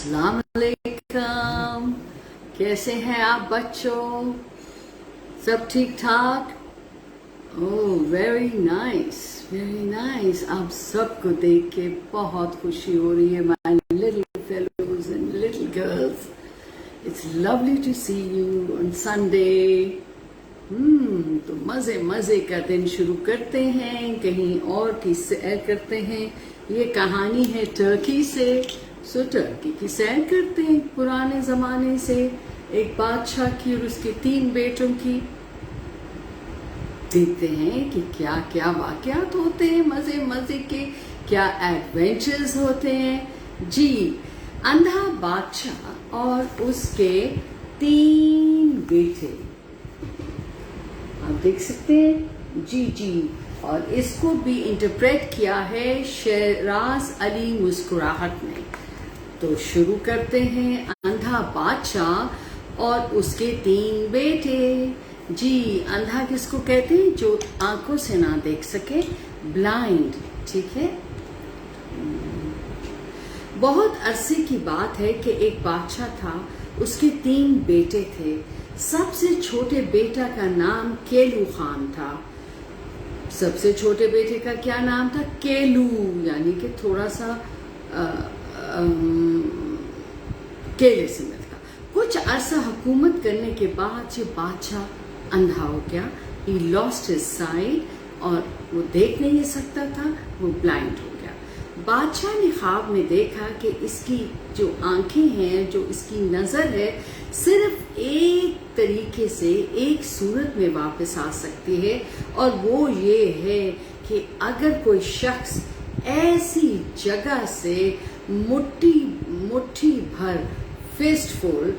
अस्सलाम वालेकुम। कैसे हैं आप बच्चों? सब ठीक ठाक? Oh very nice, very nice. आप सबको देख के बहुत खुशी हो रही है, my little fellows and little girls. It's lovely to see you on Sunday. तो मज़े मज़े का दिन शुरू करते हैं, कहीं और की सैर करते हैं। ये कहानी है टर्की से। सो टर्की की सैर करते हैं पुराने ज़माने से, एक बादशाह की और उसके 3 बेटों की। देखते हैं कि क्या क्या वाक़यात होते हैं मज़े मज़े के, क्या एडवेंचर्स होते हैं। जी, अंधा बादशाह और उसके 3 बेटे, आप देख सकते हैं। जी जी, और इसको भी इंटरप्रेट किया है शहराज अली मुस्कुराहट ने। तो शुरू करते हैं। अंधा बादशाह और उसके 3 बेटे। जी, अंधा किसको कहते हैं? जो आंखों से ना देख सके, ब्लाइंड, ठीक है। बहुत अरसे की बात है कि एक बादशाह था, उसके 3 बेटे थे। सबसे छोटे बेटा का नाम केलू खान था। सबसे छोटे बेटे का क्या नाम था? केलू, यानी कि थोड़ा सा केले से मिलता। कुछ अरसा हुकूमत करने के बाद ये बादशाह अंधा हो गया। ही लॉस्ट हिज साइट, और वो देख नहीं सकता था, वो ब्लाइंड हो गया। बादशाह ने ख्वाब में देखा कि इसकी जो आंखें हैं, जो इसकी नज़र है, सिर्फ एक तरीके से, एक सूरत में वापस आ सकती है, और वो ये है कि अगर कोई शख्स ऐसी जगह से मुट्ठी भर, फिस्टफुल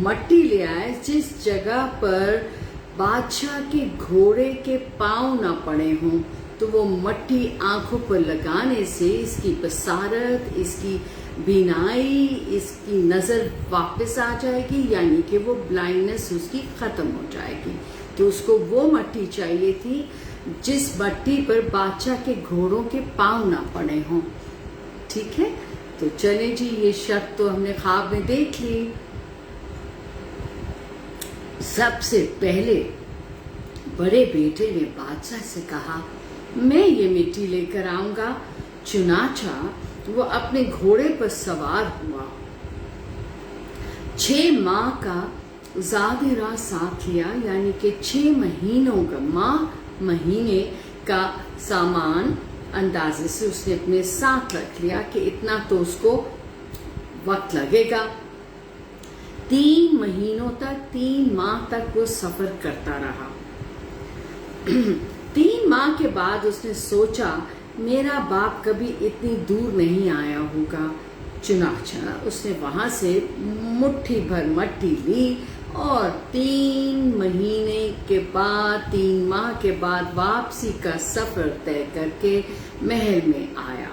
मट्टी ले आए जिस जगह पर बादशाह के घोड़े के पाँव ना पड़े हों, तो वो मट्टी आंखों पर लगाने से इसकी बसारत, इसकी बीनाई, इसकी नज़र वापस आ जाएगी, यानी कि वो ब्लाइंडनेस उसकी ख़त्म हो जाएगी। तो उसको वो मट्टी चाहिए थी जिस मट्टी पर बादशाह के घोड़ों के पाँव ना पड़े हों, ठीक है। तो चले जी, ये शर्त तो हमने ख्वाब में देख ली। सबसे पहले बड़े बेटे ने बादशाह से कहा, मैं ये मिट्टी लेकर आऊंगा। चुनाचा वो अपने घोड़े पर सवार हुआ। 6 माह का ज़ादिरा साथ लिया, यानी कि 6 महीनों का, महीने का सामान अंदाजे से उसने अपने साथ रख लिया कि इतना तो उसको वक्त लगेगा। 3 महीनों तक, 3 माह तक वो सफ़र करता रहा। 3 माह के बाद उसने सोचा, मेरा बाप कभी इतनी दूर नहीं आया होगा। चुनाचा उसने वहां से मुट्ठी भर मट्टी ली और 3 महीने के बाद, 3 माह के बाद वापसी का सफर तय करके महल में आया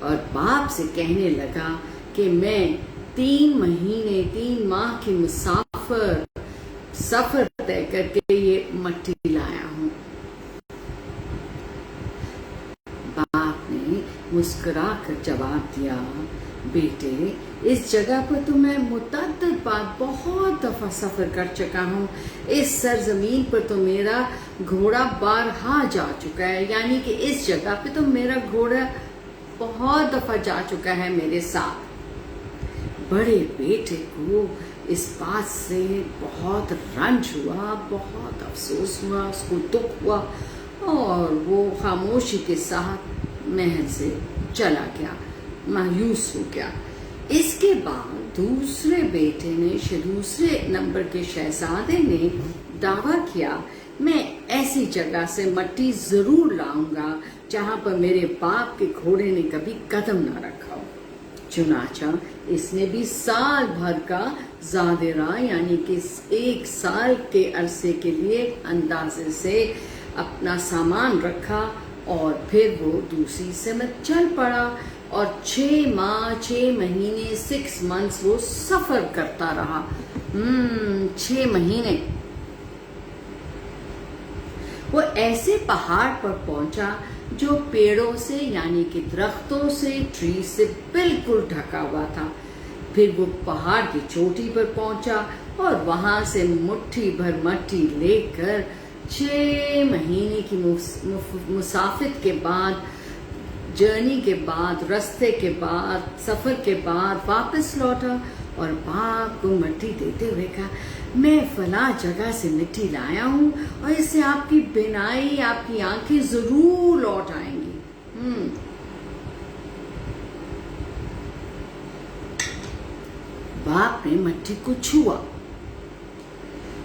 और बाप से कहने लगा कि मैं 3 महीने, 3 माह की सफर तय करके ये मट्टी लाया हूँ। बाप ने मुस्कुरा कर जवाब दिया, बेटे, इस जगह पर तो मैं मुतअद्दिद बार बहुत दफ़ा सफ़र कर चुका हूँ। इस सरजमीन पर तो मेरा घोड़ा बारहा जा चुका है, यानी कि इस जगह पे तो मेरा घोड़ा बहुत दफ़ा जा चुका है मेरे साथ। बड़े बेटे को इस बात से बहुत रंज हुआ, बहुत अफसोस हुआ, उसको दुख हुआ और वो खामोशी के साथ महल से चला गया, मायूस हो गया। इसके बाद दूसरे बेटे ने, दूसरे नंबर के शहजादे ने दावा किया, मैं ऐसी जगह से मट्टी जरूर लाऊंगा जहां पर मेरे बाप के घोड़े ने कभी कदम ना रखा हो। चुनाचा इसने भी साल भर का ज़ादिरा, यानी कि 1 साल के अरसे के लिए अंदाजे से अपना सामान रखा और फिर वो दूसरी सिमत चल पड़ा और 6 माह, 6 महीने, 6 मंथ्स वो सफर करता रहा। 6 महीने वो ऐसे पहाड़ पर पहुंचा जो पेड़ों से, यानी कि दरख्तों से, ट्री से बिल्कुल ढका हुआ था। پھر وہ پہاڑ کی چوٹی پر پہنچا اور وہاں سے مٹھی بھر مٹی لے کر 6 مہینے کی مسافت کے بعد، جرنی کے بعد، رستے کے بعد، سفر کے بعد واپس لوٹا اور باپ کو مٹی دیتے ہوئے کہا، میں فلاں جگہ سے مٹی لایا ہوں اور اس سے آپ کی بینائی، آپ کی آنکھیں ضرور لوٹ آئیں گی۔ باپ نے مٹی کو چھوا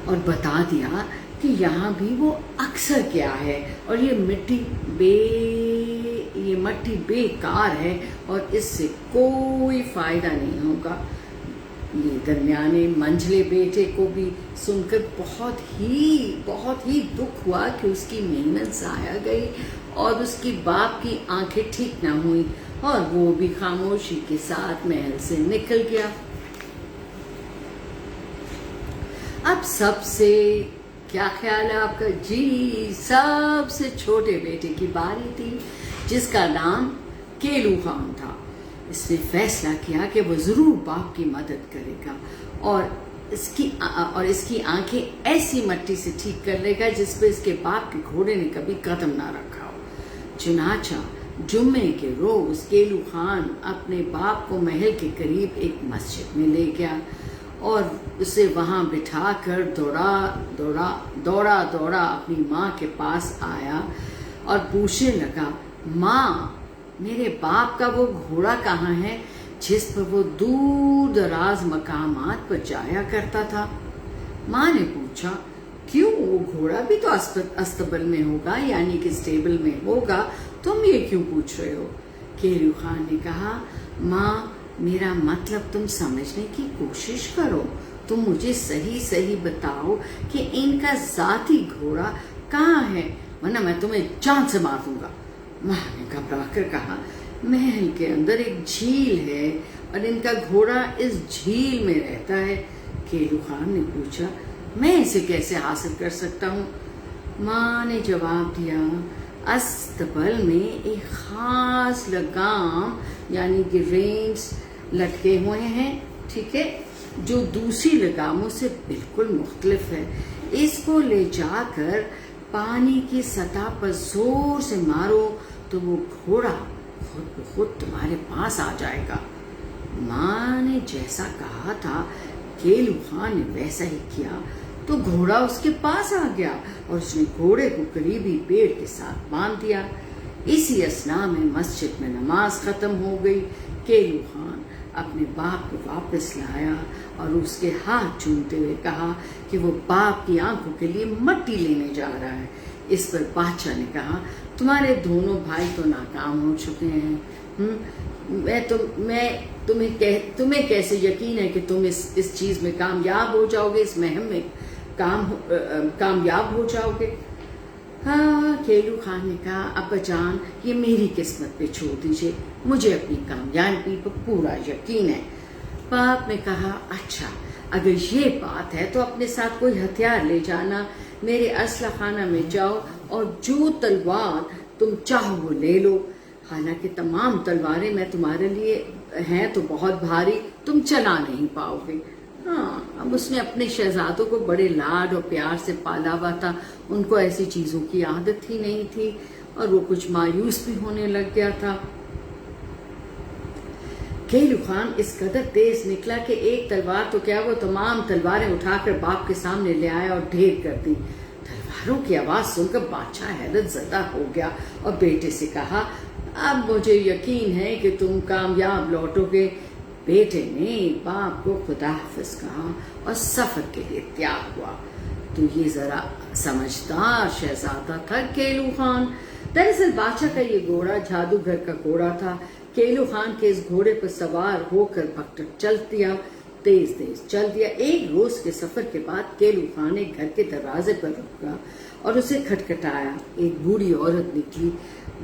اور بتا دیا کہ یہاں بھی وہ اکثر کیا ہے اور یہ مٹی بیکار ہے اور اس سے کوئی فائدہ نہیں ہوگا۔ یہ درمیانے منجلے بیٹے کو بھی سن کر بہت ہی دکھ ہوا کہ اس کی محنت ضائع گئی اور اس کی باپ کی آنکھیں ٹھیک نہ ہوئی، اور وہ بھی خاموشی کے ساتھ محل سے نکل گیا۔ اب سب سے کیا خیال ہے آپ کا؟ جی، سب سے چھوٹے بیٹے کی باری تھی، جس کا نام کیلو خان تھا۔ اس نے فیصلہ کیا کہ وہ ضرور باپ کی مدد کرے گا اور اس کی آنکھیں ایسی مٹی سے ٹھیک کر لے گا جس پہ اس کے باپ کے گھوڑے نے کبھی قدم نہ رکھا ہو۔ چنانچہ جمعے کے روز کیلو خان اپنے باپ کو محل کے قریب ایک مسجد میں لے گیا اور اسے وہاں بٹھا کر دوڑا اپنی ماں کے پاس آیا اور پوچھنے لگا، ماں، میرے باپ کا وہ گھوڑا کہاں ہے جس پر وہ دور دراز مقامات پر جایا کرتا تھا؟ ماں نے پوچھا، کیوں؟ وہ گھوڑا بھی تو استبل میں ہوگا، یعنی کہ اسٹیبل میں ہوگا، تم یہ کیوں پوچھ رہے ہو؟ کیلو خان نے کہا، ماں، میرا مطلب تم سمجھنے کی کوشش کرو، تم مجھے صحیح بتاؤ کہ ان کا ذاتی گھوڑا کہاں ہے، ورنہ میں تمہیں جان سے مار دوں گا۔ ماں نے گھبرا کر کہا، محل کے اندر ایک جھیل ہے اور ان کا گھوڑا اس جھیل میں رہتا ہے۔ کیلو خان نے پوچھا، میں اسے کیسے حاصل کر سکتا ہوں؟ ماں نے جواب دیا، استبل میں ایک خاص لگام یعنی کہ رینز لٹکے ہوئے ہیں، ٹھیک ہے، جو دوسری لگاموں سے بالکل مختلف ہے۔ اس کو لے جا کر پانی کی سطح پر زور سے مارو تو وہ گھوڑا خود بخود تمہارے پاس آ جائے گا۔ ماں نے جیسا کہا تھا کیلو خان نے ویسا ہی کیا تو گھوڑا اس کے پاس آ گیا اور اس نے گھوڑے کو قریبی پیڑ کے ساتھ باندھ دیا۔ اسی اثناء میں مسجد میں نماز ختم ہو گئی۔ کیلو خان اپنے باپ کو واپس لایا اور اس کے ہاتھ چومتے ہوئے کہا کہ وہ باپ کی آنکھوں کے لیے مٹی لینے جا رہا ہے۔ اس پر بادشاہ نے کہا، تمہارے دونوں بھائی تو ناکام ہو چکے ہیں، تمہیں کیسے یقین ہے کہ تم اس چیز میں کامیاب ہو جاؤ گے، اس مہم میں کامیاب ہو جاؤ گے؟ ہاں، کیلو خان نے کہا، ابا جان، یہ میری قسمت پہ چھوڑ دیجئے، مجھے اپنی کامیابی پر پورا یقین ہے۔ باپ نے کہا، اچھا، اگر یہ بات ہے تو اپنے ساتھ کوئی ہتھیار لے جانا، میرے اسلحہ خانہ میں جاؤ اور جو تلوار تم چاہو وہ لے لو، حالانکہ تمام تلواریں میں تمہارے لیے ہیں تو بہت بھاری، تم چلا نہیں پاؤ گے۔ ہاں، اب اس نے اپنے شہزادوں کو بڑے لاڈ اور پیار سے پالا ہوا تھا، ان کو ایسی چیزوں کی عادت ہی نہیں تھی اور وہ کچھ مایوس بھی ہونے لگ گیا تھا۔ کیلو خان اس قدر تیز نکلا کہ ایک تلوار تو کیا، وہ تمام تلواریں اٹھا کر باپ کے سامنے لے آیا اور ڈھیر کر دی۔ تلواروں کی آواز سن کر بادشاہ حیرت زدہ ہو گیا اور بیٹے سے کہا، اب مجھے یقین ہے کہ تم کامیاب لوٹو گے۔ بیٹے نے باپ کو خدا حافظ کہا اور سفر کے لیے تیار ہوا۔ تو یہ ذرا سمجھدار شہزادہ تھا کیلو خان۔ دراصل بادشاہ کا یہ گھوڑا جادوگر کا گھوڑا تھا۔ کیلو خان کے اس گھوڑے پر سوار ہو کر بھگدڑ تیز چل دیا۔ ایک روز کے سفر کے بعد کیلو خان نے گھر کے دروازے پر رکا اور اسے کھٹکھٹایا۔ ایک بوڑھی عورت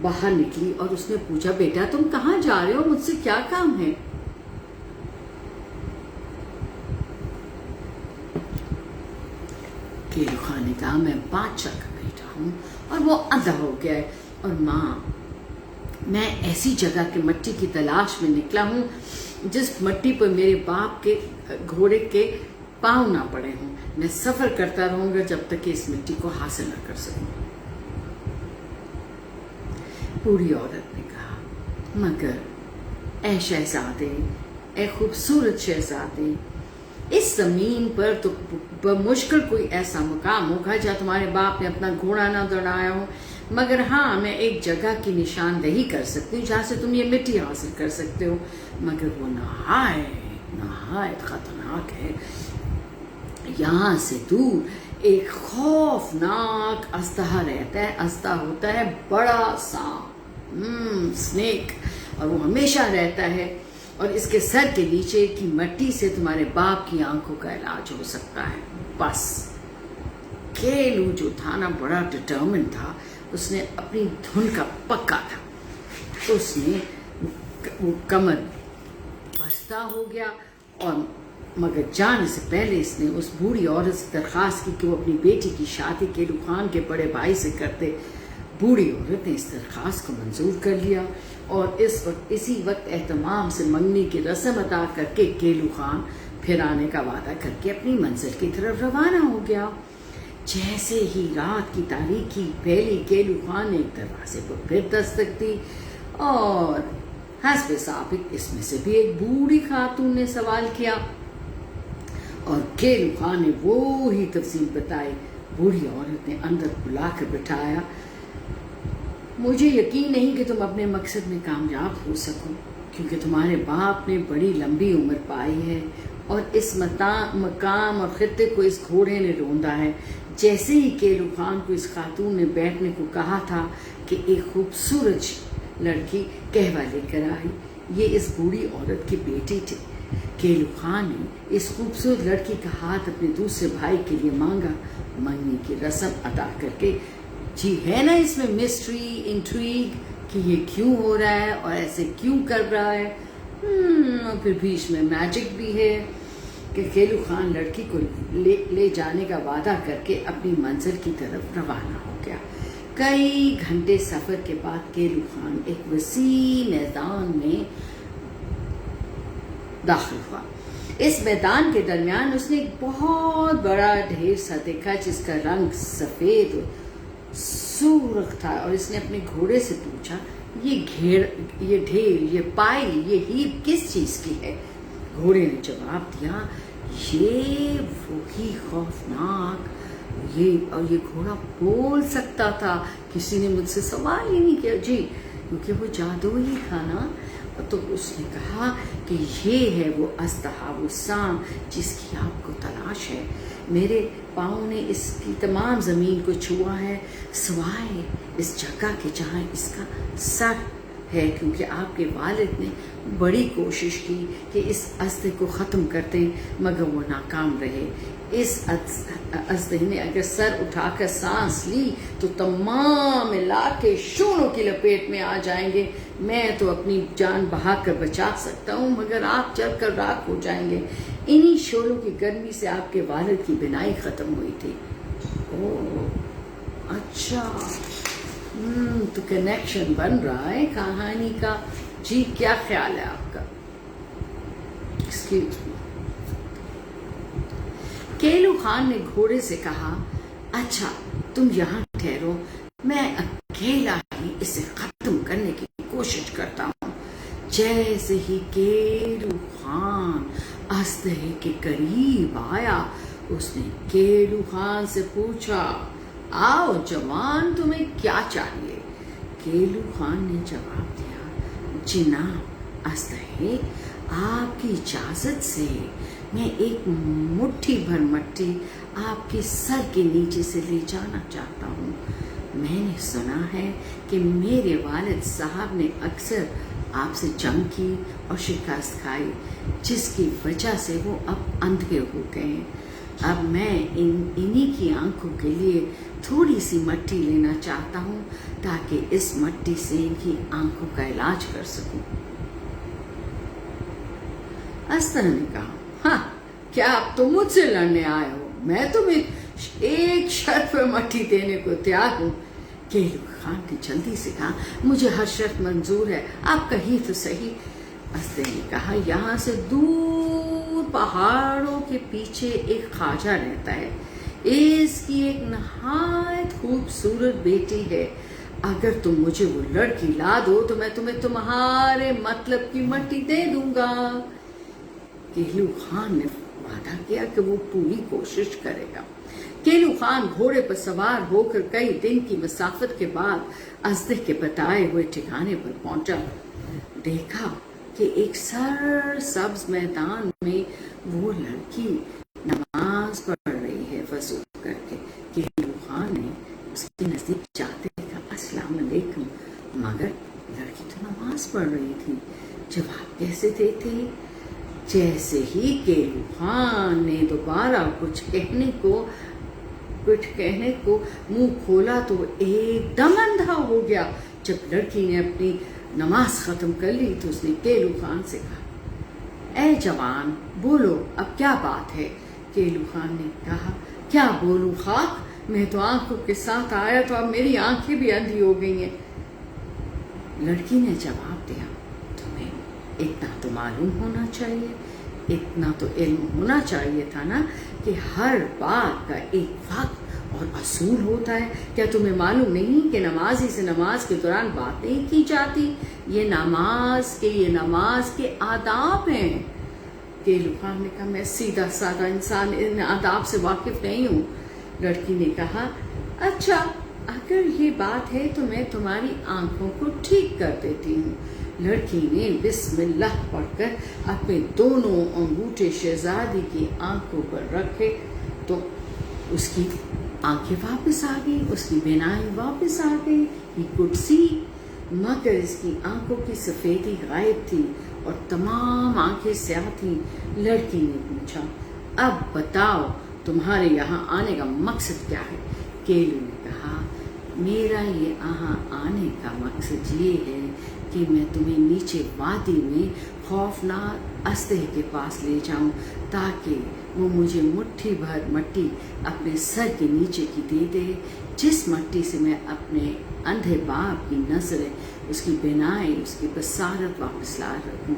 باہر نکلی اور اس نے پوچھا، بیٹا تم کہاں جا رہے ہو، مجھ سے کیا کام ہے؟ کیلو خان نے کہا، میں بادشاہ کا بیٹا ہوں اور وہ اندھا ہو گیا ہے، اور ماں، میں ایسی جگہ کے مٹی کی تلاش میں نکلا ہوں جس مٹی پر میرے باپ کے گھوڑے کے پاؤں نہ پڑے ہوں، میں سفر کرتا رہوں گا جب تک کہ اس مٹی کو حاصل نہ کر سکوں۔ بوڑھی عورت نے کہا، مگر اے شہزادے، اے خوبصورت شہزادے، اس زمین پر تو بمشکل کوئی ایسا مقام ہوگا جہاں تمہارے باپ نے اپنا گھوڑا نہ دوڑایا ہو، مگر ہاں میں ایک جگہ کی نشاندہی کر سکتی ہوں جہاں سے تم یہ مٹی حاصل کر سکتے ہو، مگر وہ نہایت خطرناک ہے۔ یہاں سے دور ایک خوفناک اژدہا رہتا ہے، اژدہا ہوتا ہے بڑا سانپ، سنیک، اور وہ ہمیشہ رہتا ہے، اور اس کے سر کے نیچے کی مٹی سے تمہارے باپ کی آنکھوں کا علاج ہو سکتا ہے۔ بس کیلو جو تھا نا بڑا ڈٹرمن تھا، اس نے اپنی دھن کا پکا تھا، اس نے وہ کمر بستہ ہو گیا، اور مگر جانے سے پہلے اس نے اس بوڑھی عورت سے درخواست کی کہ وہ اپنی بیٹی کی شادی کیلو خان کے بڑے بھائی سے کرتے۔ بوڑھی عورت نے اس درخواست کو منظور کر لیا، اور اسی وقت اہتمام سے منگنی کی رسم ادا کر کے کیلو خان پھر آنے کا وعدہ کر کے اپنی منزل کی طرف روانہ ہو گیا۔ جیسے ہی رات کی تاریکی پھیلی، کیلو خان نے ایک دروازے پر پھر دستک دی، اور حسب سابق اس میں سے بھی ایک بوڑھی خاتون نے سوال کیا، اور کیلو خان نے وہی تفصیل بتائی۔ بوڑھی عورت نے اندر بلا کر بٹھایا، مجھے یقین نہیں کہ تم اپنے مقصد میں کامیاب ہو سکو، کیونکہ تمہارے باپ نے بڑی لمبی عمر پائی ہے، اور اس مقام اور خطے کو اس گھوڑے نے روندا ہے۔ جیسے ہی کیلو خان کو اس خاتون نے بیٹھنے کو کہا تھا کہ ایک خوبصورت لڑکی قہوہ لے کر آئی، یہ اس بوڑھی عورت کی بیٹی تھی۔ کیلو خان نے اس خوبصورت لڑکی کا ہاتھ اپنے دوسرے بھائی کے لیے مانگا، منگنی کی رسم ادا کر کے۔ جی ہے نا اس میں مسٹری، انٹریگ کہ یہ کیوں ہو رہا ہے اور ایسے کیوں کر رہا ہے، پھر بیچ میں میجک بھی ہے کہ کیلو خان لڑکی کو لے جانے کا وعدہ کر کے اپنی منزل کی طرف روانہ ہو گیا۔ کئی گھنٹے سفر کے بعد کیلو خان ایک وسیع میدان میں داخل ہوا۔ اس میدان کے درمیان اس نے ایک بہت بڑا ڈھیر سا دیکھا جس کا رنگ سفید سرخ تھا، اور اس نے اپنے گھوڑے سے پوچھا، یہ ڈھیر، یہ پائل، یہ ہیپ کس چیز کی ہے؟ گھوڑے نے جواب دیا، یہ وہی خوفناک، اور یہ گھوڑا بول سکتا تھا، کسی نے مجھ سے سوال ہی نہیں کیا جی، کیونکہ وہ جادوئی تھا نا۔ تو اس نے کہا کہ یہ ہے وہ اژدہا، وہ سانپ جس کی آپ کو تلاش ہے۔ میرے پاؤں نے اس کی تمام زمین کو چھوا ہے سوائے اس جگہ کے جہاں اس کا سر ہے، کیونکہ آپ کے والد نے بڑی کوشش کی کہ اس اژدہے کو ختم کر دیں، مگر وہ ناکام رہے۔ اس اژدہے نے اگر سر اٹھا کر سانس لی تو تمام علاقے شولوں کی لپیٹ میں آ جائیں گے۔ میں تو اپنی جان بہا کر بچا سکتا ہوں، مگر آپ جل کر راکھ ہو جائیں گے۔ انہی شولوں کی گرمی سے آپ کے والد کی بینائی ختم ہوئی تھی۔ اوہ اچھا، تو کنیکشن بن رہا ہے کہانی کا۔ جی کیا خیال ہے آپ کا؟ Excuse me. کیلو خان نے گھوڑے سے کہا، اچھا تم یہاں ٹھہرو، میں اکیلا ہی اسے ختم کرنے کی کوشش کرتا ہوں۔ جیسے ہی کیلو خان اژدہے کے قریب آیا، اس نے کیلو خان سے پوچھا، آؤ جوان، تمہیں کیا چاہیے؟ کیلو خان نے جواب دیا، جناب اژدہے، آپ کی اجازت سے میں ایک مٹھی بھر مٹی آپ کے سر کے نیچے سے لے جانا چاہتا ہوں۔ میں نے سنا ہے کہ میرے والد صاحب نے اکثر آپ سے جنگ کی اور شکست کھائی، جس کی وجہ سے وہ اب اندھے ہو گئے ہیں۔ اب میں انہی کی آنکھوں کے لیے تھوڑی سی مٹی لینا چاہتا ہوں تاکہ اس مٹی سے ان کی آنکھوں کا علاج کر سکوں۔ اژدہا نے کہا، ہاں کیا آپ تو مجھ سے لڑنے آئے ہو؟ میں تمہیں ایک شرط پر مٹی دینے کو تیار ہوں۔ کیلو خان نے جلدی سے کہا، مجھے ہر شرط منظور ہے، آپ کہیے تو صحیح۔ ازدے نے کہا یہاں سے دور پہاڑوں کے پیچھے ایک خواجہ رہتا ہے، اس کی ایک نہایت خوبصورت بیٹی ہے، اگر تم مجھے وہ لڑکی لا دو تو میں تمہیں تمہارے مطلب کی مٹی دے دوں گا۔ کیلو خان نے وعدہ کیا کہ وہ پوری کوشش کرے گا۔ کیلو خان گھوڑے پر سوار ہو کر کئی دن کی مسافت کے بعد ازدے کے بتائے ہوئے ٹھکانے پر پہنچا۔ دیکھا کہ ایک سرسبز میدان میں وہ لڑکی نماز پڑھ رہی ہے وضو کر کے۔ کیلو خان نے اس کے نزدیک جاتے کہا السلام علیکم، مگر لڑکی تو نماز پڑھ رہی تھی، جواب کیسے دیتے؟ جیسے ہی کیلو خان نے دوبارہ کچھ کہنے کو منہ کھولا تو وہ ایک دم اندھا ہو گیا۔ جب لڑکی نے اپنی نماز ختم کر لی تو اس نے کیلو خان سے کہا اے جوان بولو اب کیا بات ہے؟ کیلو خان نے کہا کیا بولوں خاک، میں تو آنکھوں کے ساتھ آیا تو اب میری آنکھیں بھی اندھی ہو گئی ہیں۔ لڑکی نے جواب دیا تمہیں اتنا تو معلوم ہونا چاہیے، اتنا تو علم ہونا چاہیے تھا نا کہ ہر بات کا ایک وقت اور اصول ہوتا ہے۔ کیا تمہیں معلوم نہیں کہ نمازی سے نماز کے دوران بات نہیں کی جاتی؟ یہ نماز کے آداب ہیں۔ کیلو خان نے کہا میں سیدھا سادہ انسان، ان آداب سے واقف نہیں ہوں۔ لڑکی نے کہا اچھا اگر یہ بات ہے تو میں تمہاری آنکھوں کو ٹھیک کر دیتی ہوں۔ لڑکی نے بسم اللہ پڑھ کر اپنے دونوں انگوٹھے شہزادی کی آنکھوں پر رکھے تو اس کی آنکھیں واپس آ گئی، اس کی بینائی واپس آ گئی، ہی could see، مگر اس کی آنکھوں کی سفیدی غائب تھی اور تمام آنکھیں سیاہ تھیں۔ لڑکی نے پوچھا اب بتاؤ تمہارے یہاں آنے کا مقصد کیا ہے؟ کیلو نے کہا میرا یہاں آنے کا مقصد یہ ہے کہ میں تمہیں نیچے وادی میں خوفناک ازدے کے پاس لے جاؤں تاکہ وہ مجھے مٹھی بھر مٹی اپنے سر کے نیچے کی دے دے، جس مٹی سے میں اپنے اندھے باپ کی نظریں، اس کی بینائی، اس کی بصارت واپس لا رکھوں۔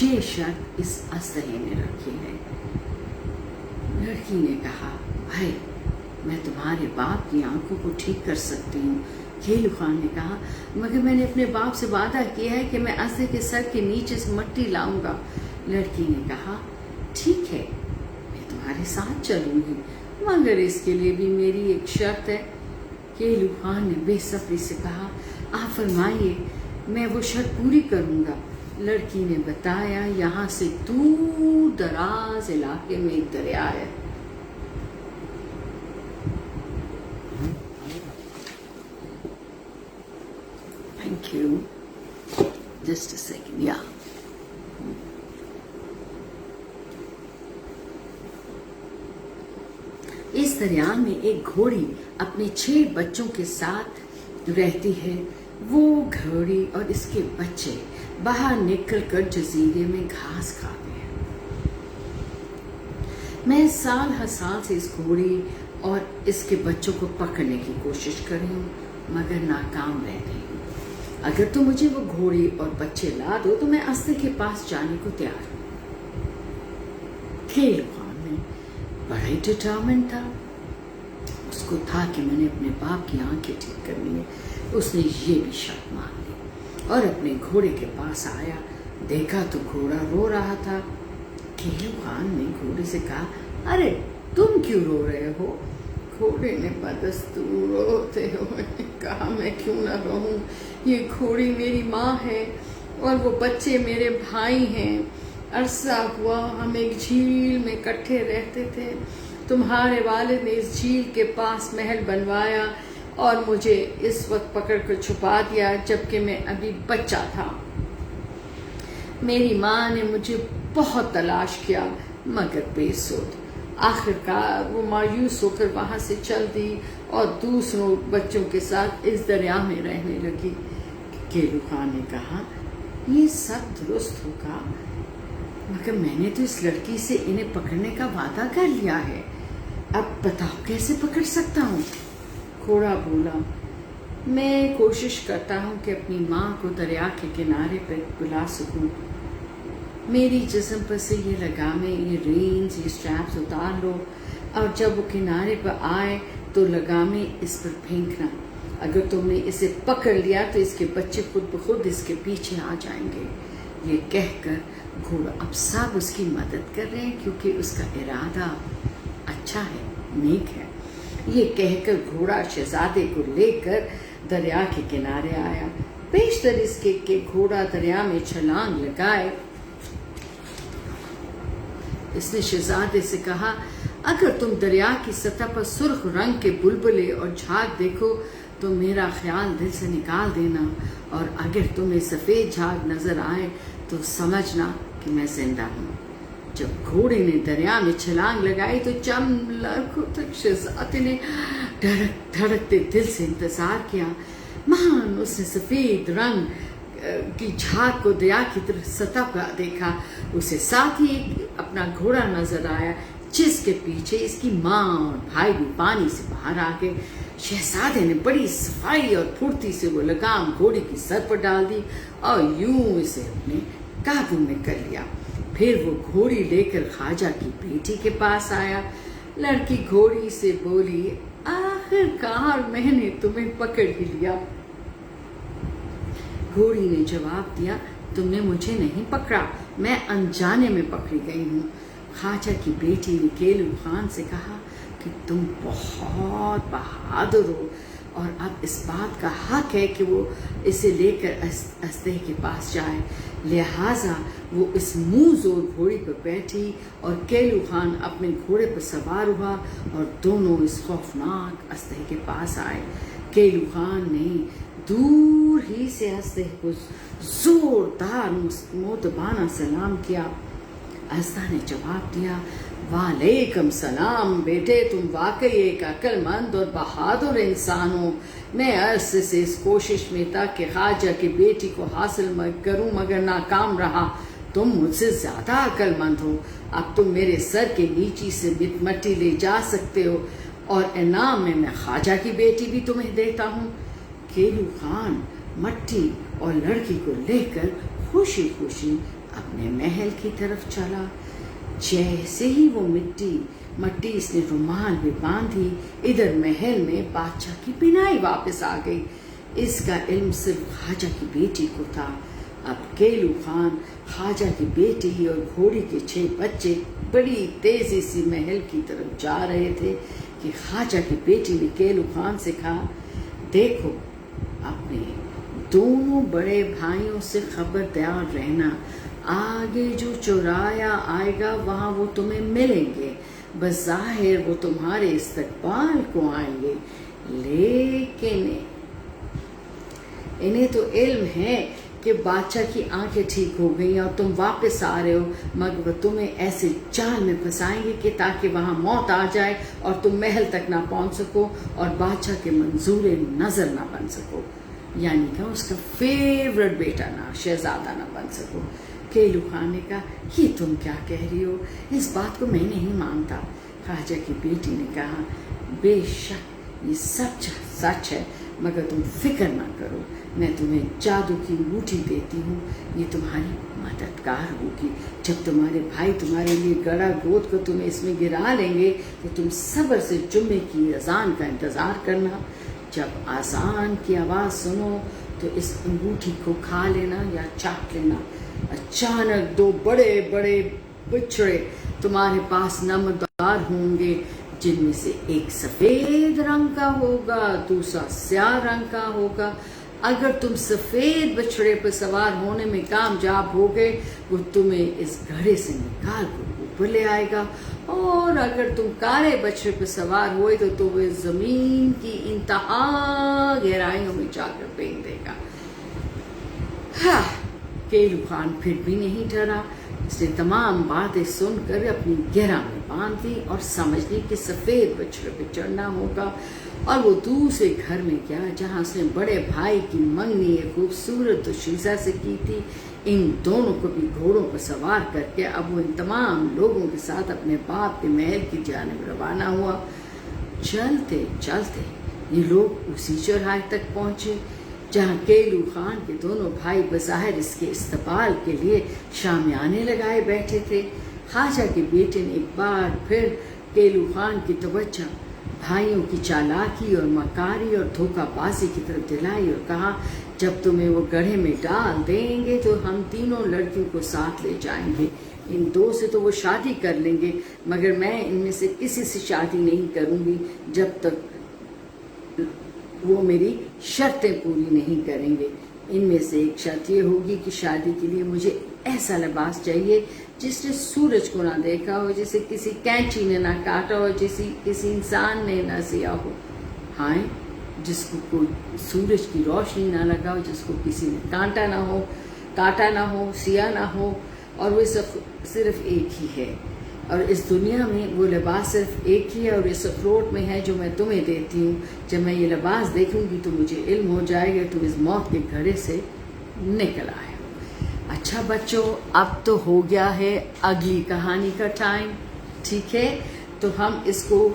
یہ شرط اس ازدے نے رکھی ہے۔ لڑکی نے کہا بھائی میں تمہارے باپ کی آنکھوں کو ٹھیک کر سکتی ہوں۔ کیلو خان نے کہا مگر میں نے اپنے باپ سے وعدہ کیا ہے کہ میں ازدے کے سر کے نیچے سے مٹی لاؤں گا۔ لڑکی نے کہا ٹھیک ہے میں تمہارے ساتھ چلوں گی، مگر اس کے لیے بھی میری ایک شرط ہے۔ کیلو خان نے بے صبری سے کہا آپ فرمائیے، میں وہ شرط پوری کروں گا۔ لڑکی نے بتایا یہاں سے دور دراز علاقے میں ایک دریا ہے، Thank you. Just a second, yeah. اس دریا میں ایک گھوڑی اپنے 6 بچوں کے ساتھ رہتی ہے۔ وہ گھوڑی اور اس کے بچے باہر نکل کر جزیرے میں گھاس کھاتے ہیں۔ میں سال ہر سال سے اس گھوڑی اور اس کے بچوں کو پکڑنے کی کوشش کر رہی ہوں مگر ناکام رہ گئی ہوں۔ اگر تم مجھے وہ گھوڑی اور بچے لا دو تو میں ازدے کے پاس جانے کو تیار ہوں۔ کیلو خان نے بڑا ہی ڈٹرمنٹ تھا، اس کو تھا کہ میں نے اپنے باپ کی آنکھیں ٹھیک کرنی ہے۔ اس نے یہ بھی شرط مان لی اور اپنے گھوڑے کے پاس آیا، دیکھا تو گھوڑا رو رہا تھا۔ کیلو خان نے گھوڑے سے کہا ارے تم کیوں رو رہے ہو؟ گھوڑے نے بدستور روتے ہوئے کہا میں کیوں نہ رہوں، یہ گھوڑی میری ماں ہے اور وہ بچے میرے بھائی ہیں۔ عرصہ ہوا ہم ایک جھیل میں اکٹھے رہتے تھے، تمہارے والد نے اس جھیل کے پاس محل بنوایا اور مجھے اس وقت پکڑ کر چھپا دیا جبکہ میں ابھی بچہ تھا۔ میری ماں نے مجھے بہت تلاش کیا مگر بے سود۔ آخرکار وہ مایوس ہو کر وہاں سے چل دی اور دوسروں بچوں کے ساتھ اس دریا میں رہنے لگی۔ کیلو خان نے کہا یہ سب درست ہوگا مگر میں نے تو اس لڑکی سے انہیں پکڑنے کا وعدہ کر لیا ہے، اب بتاؤ کیسے پکڑ سکتا ہوں؟ گھوڑا بولا میں کوشش کرتا ہوں کہ اپنی ماں کو دریا کے کنارے پر بلا سکوں میری جسم پر سے یہ لگامیں، یہ رینز، یہ اسٹریپس اتار لو، اور جب وہ کنارے پر آئے تو لگامیں اس پر پھینکنا۔ اگر تم نے اسے پکڑ لیا تو اس کے بچے خود بخود اس کے پیچھے آ جائیں گے۔ یہ کہہ کر گھوڑا، اب سب اس کی مدد کر رہے ہیں کیونکہ اس کا ارادہ اچھا ہے، نیک ہے۔ یہ کہہ کر گھوڑا شہزادے کو لے کر دریا کے کنارے آیا۔ بیشتر اس کے کہ گھوڑا دریا میں چھلانگ لگائے، اس نے شہزادے سے کہا، اگر تم دریا کی سطح پر سرخ رنگ کے بلبلے اور جھاگ دیکھو تو میرا خیال دل سے نکال دینا، اور اگر تمہیں سفید جھاگ نظر آئے تو سمجھنا کہ میں زندہ ہوں۔ جب گھوڑے نے دریا میں چھلانگ لگائی تو چند لمحوں تک شہزادے نے دھڑکتے دل سے انتظار کیا۔ مہان اس نے سفید رنگ کی جھاگ کو دریا کی سطح پر دیکھا۔ اسے ساتھ ہی اپنا گھوڑا نظر آیا جس کے پیچھے اس کی ماں اور بھائی بھی پانی سے باہر آ گئے۔ شہزادے نے بڑی صفائی اور پھرتی سے وہ لگام گھوڑے کی سر پر ڈال دی اور یوں اسے اپنے قابو میں کر لیا۔ پھر وہ گھوڑی لے کر خواجہ کی بیٹی کے پاس آیا۔ لڑکی گھوڑی سے بولی، آخر کار میں نے تمہیں پکڑ ہی لیا۔ گھوڑی نے جواب دیا، تم نے مجھے نہیں پکڑا، میں انجانے میں پکڑی گئی ہوں۔ خواجہ کی بیٹی نے کیلو خان سے کہا کہ تم بہت بہادر ہو، اور اب اس بات کا حق ہے کہ وہ اسے لے کر استہ کے پاس جائے۔ لہٰذا وہ اس منہ زور گھوڑی پر بیٹھی اور کیلو خان اپنے گھوڑے پر سوار ہوا اور دونوں اس خوفناک استہ کے پاس آئے۔ کیلو خان نے دور ہی سے استہ کو زوردار مؤدبانہ سلام کیا۔ استہ نے جواب دیا، وعلیکم السلام بیٹے، تم واقعی ایک عقل مند اور بہادر انسان ہو۔ میں عرصے سے اس کوشش میں تھا کہ خواجہ کی بیٹی کو حاصل کروں مگر ناکام رہا۔ تم مجھ سے زیادہ عقل مند ہو، اب تم میرے سر کے نیچے سے مٹی لے جا سکتے ہو، اور انعام میں خواجہ کی بیٹی بھی تمہیں دیتا ہوں۔ کیلو خان مٹی اور لڑکی کو لے کر خوشی خوشی اپنے محل کی طرف چلا۔ جیسے ہی وہ مٹی اس نے رومال میں باندھی، ادھر محل میں بادشاہ کی بینائی واپس آ گئی۔ اس کا علم صرف خواجہ کی بیٹی کو تھا۔ اب کیلو خان، خواجہ کی بیٹی اور گھوڑی کے 6 بچے بڑی تیزی سے محل کی طرف جا رہے تھے کہ خواجہ کی بیٹی نے کیلو خان سے کہا، دیکھو اپنے دونوں بڑے بھائیوں سے خبردار رہنا، آگے جو چورایا آئے گا وہاں وہ تمہیں ملیں گے، بظاہر وہ تمہارے استقبال کو آئیں گے، لیکن انہیں تو علم ہے کہ بادشاہ کی آنکھیں ٹھیک ہو گئی اور تم واپس آ رہے ہو، مگر وہ تمہیں ایسے جال میں پھنسائیں گے کہ تاکہ وہاں موت آ جائے اور تم محل تک نہ پہنچ سکو اور بادشاہ کے منظور نظر نہ بن سکو، یعنی کہ اس کا فیورٹ بیٹا نہ، شہزادہ نہ بن سکو۔ کیلو خان نے کہا، یہ تم کیا کہہ رہی ہو، اس بات کو میں نہیں مانتا۔ خواجہ کی بیٹی نے کہا، بے شک یہ سچ ہے، مگر تم فکر نہ کرو، میں تمہیں جادو کی انگوٹھی دیتی ہوں، یہ تمہاری مددگار ہوگی۔ جب تمہارے بھائی تمہارے لیے گڑا گود کر تمہیں اس میں گرا لیں گے تو تم صبر سے جمعے کی اذان کا انتظار کرنا۔ جب اذان کی آواز سنو تو اس انگوٹھی کو کھا لینا یا چاٹ لینا۔ اچانک 2 بڑے بڑے بچھڑے تمہارے پاس نمودار ہوں گے، جن میں سے ایک سفید رنگ کا ہوگا، دوسرا سیاہ رنگ کا ہوگا۔ اگر تم سفید بچھڑے پر سوار ہونے میں کامیاب ہو گئے، وہ تمہیں اس گھڑے سے نکال کر اوپر لے آئے گا، اور اگر تم کالے بچھڑے پر سوار ہوئے تو تمہیں زمین کی انتہا گہرائیوں میں جا کر پھینک دے گا۔ کیلو خان پھر بھی نہیں ڈرا۔ اس نے تمام باتیں سن کر اپنی گرہ میں باندھ دی اور سمجھ لی کہ سفید بچھڑے پہ چڑھنا ہوگا، اور وہ دوسرے گھر میں گیا جہاں اس نے بڑے بھائی کی منگنی ایک خوبصورت شیزہ سے کی تھی۔ ان دونوں کو بھی گھوڑوں پر سوار کر کے اب وہ ان تمام لوگوں کے ساتھ اپنے باپ کے محل کی جانب روانہ ہوا۔ چلتے چلتے یہ لوگ اسی چوراہے تک پہنچے جہاں کیلو خان کے دونوں بھائی بظاہر اس کے استقبال کے لیے شامیانے لگائے بیٹھے تھے۔ خواجہ کے بیٹے نے ایک بار پھر کیلو خان کی توجہ بھائیوں کی چالاکی اور مکاری اور دھوکہ بازی کی طرف دلائی اور کہا، جب تمہیں وہ گڑھے میں ڈال دیں گے تو ہم تینوں لڑکیوں کو ساتھ لے جائیں گے۔ ان دو سے تو وہ شادی کر لیں گے، مگر میں ان میں سے کسی سے شادی نہیں کروں گی جب تک وہ میری شرطیں پوری نہیں کریں گے۔ ان میں سے ایک شرط یہ ہوگی کہ شادی کے لیے مجھے ایسا لباس چاہیے جس نے سورج کو نہ دیکھا ہو، جسے کسی کینچی نے نہ کاٹا ہو، کسی انسان نے نہ سیا ہو، ہائے جس کو کوئی سورج کی روشنی نہ لگا ہو، جس کو کسی نے کاٹا نہ ہو، سیا نہ ہو، اور وہ صرف ایک ہی ہے، اور اس دنیا میں وہ لباس صرف ایک ہی ہے، اور اس اخروٹ میں ہے جو میں تمہیں دیتی ہوں۔ جب میں یہ لباس دیکھوں گی تو مجھے علم ہو جائے گا تم اس موت کے گھڑے سے نکل آئے۔ اچھا بچوں، اب تو ہو گیا ہے اگلی کہانی کا ٹائم، ٹھیک ہے؟ تو ہم اس کو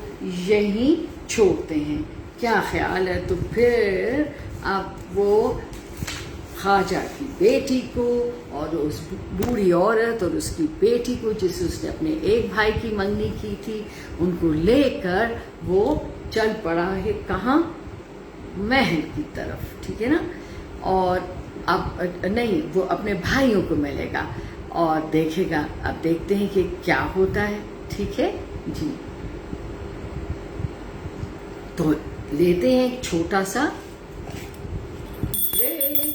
یہیں چھوڑتے ہیں، کیا خیال ہے؟ تو پھر اب وہ خواجہ کی بیٹی کو اور اس بوڑھی عورت اور اس کی بیٹی کو، جس سے اس نے اپنے ایک بھائی کی منگنی کی تھی، ان کو لے کر وہ چل پڑا ہے کہاں؟ محل کی طرف، ٹھیک ہے نا؟ اور اب نہیں، وہ اپنے بھائیوں کو ملے گا اور دیکھے گا۔ اب دیکھتے ہیں کہ کیا ہوتا ہے، ٹھیک ہے جی؟ تو لیتے ہیں ایک چھوٹا سا بریک۔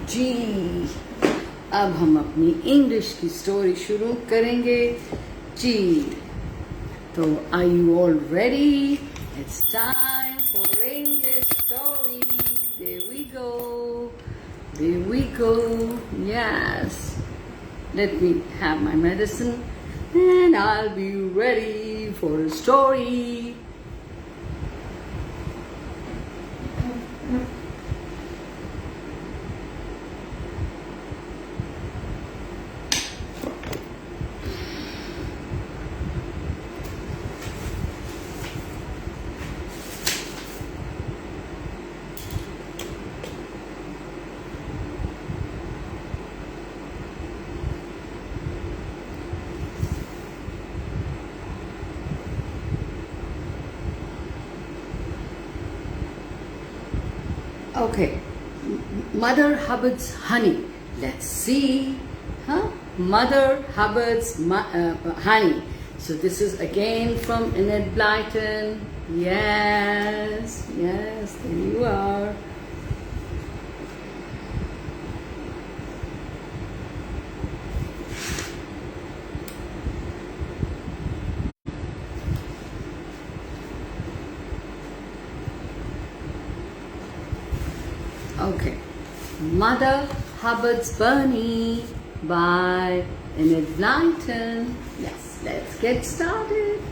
جی اب ہم اپنی انگلش کی سٹوری شروع کریں گے جی۔ تو are you all ready? It's time for English story. There we go. There we go. Yes. Let me have my medicine and I'll be ready for a story. Okay, Mother Hubbard's honey. Let's see, Mother Hubbard's honey. So this is again from Enid Blyton. Yes, there you are. Okay, Mother Hubbard's Bunny by Enid Blyton. Yes, let's get started.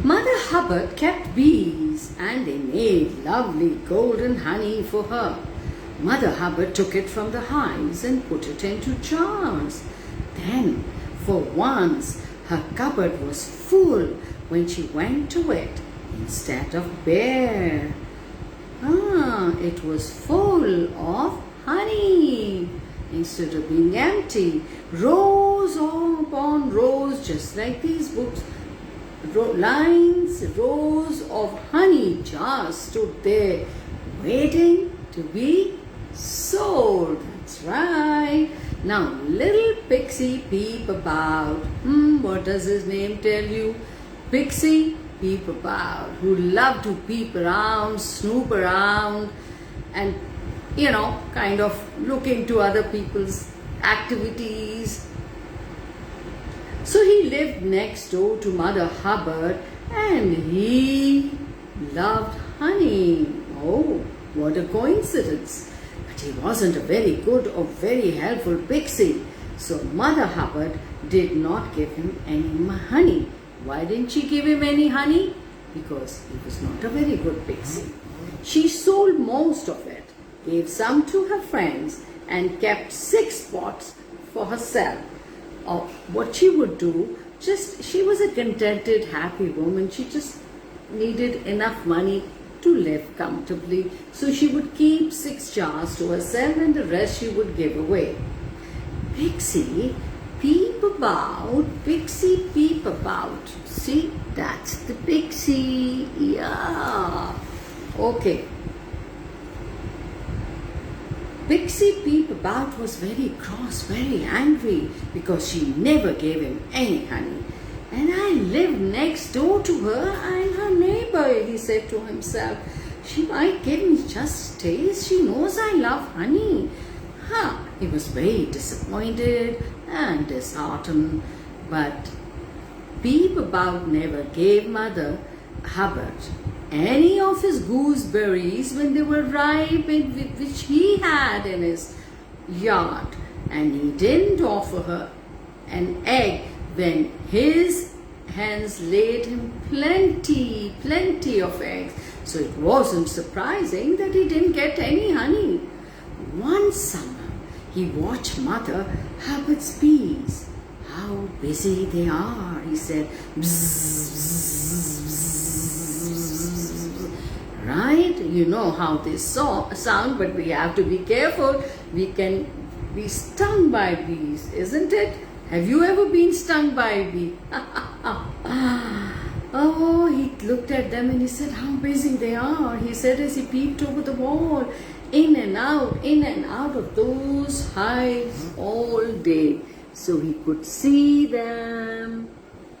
Mother Hubbard kept bees and they made lovely golden honey for her. Mother Hubbard took it from the hives and put it into jars. Then, for once, her cupboard was full when she went to it instead of bare. It was full of honey instead of being empty. Rows upon rows, just like these books. Rows of honey jars stood there waiting to be sold. That's right. Now, little Pixie peep about. What does his name tell you? Pixie peep about, who loved to peep around, snoop around, and kind of look into other people's activities. So he lived next door to Mother Hubbard, and he loved honey. Oh, what a coincidence. But he wasn't a very good or very helpful pixie. So Mother Hubbard did not give him any honey. Why didn't she give him any honey? Because he was not a very good pixie. She sold most of it, gave some to her friends, and kept 6 pots for herself. What she would do, she was a contented, happy woman. She just needed enough money to live comfortably. So she would keep 6 jars to herself and the rest she would give away. Pixie peep about, Pixie peep about. See, that's the pixie. Yeah. Okay. Pixie peep about was very cross, very angry, because she never gave him any honey. And I live next door to her. I'm her neighbor, he said to himself. She might give me just a taste. She knows I love honey. He was very disappointed and disheartened. But Peep About never gave Mother Hubbard any of his gooseberries when they were ripe, which he had in his yard. And he didn't offer her an egg when his hens laid him plenty of eggs. So it wasn't surprising that he didn't get any honey. One summer, he watched Mother Hubbard's bees. How busy they are, he said. Bzz, bzz, bzz. Right? You know how they sound, but we have to be careful. We can be stung by bees, isn't it? Have you ever been stung by a bee? Oh, he looked at them and he said, how busy they are. He said as he peeped over the wall, in and out of those hives all day. So he could see them.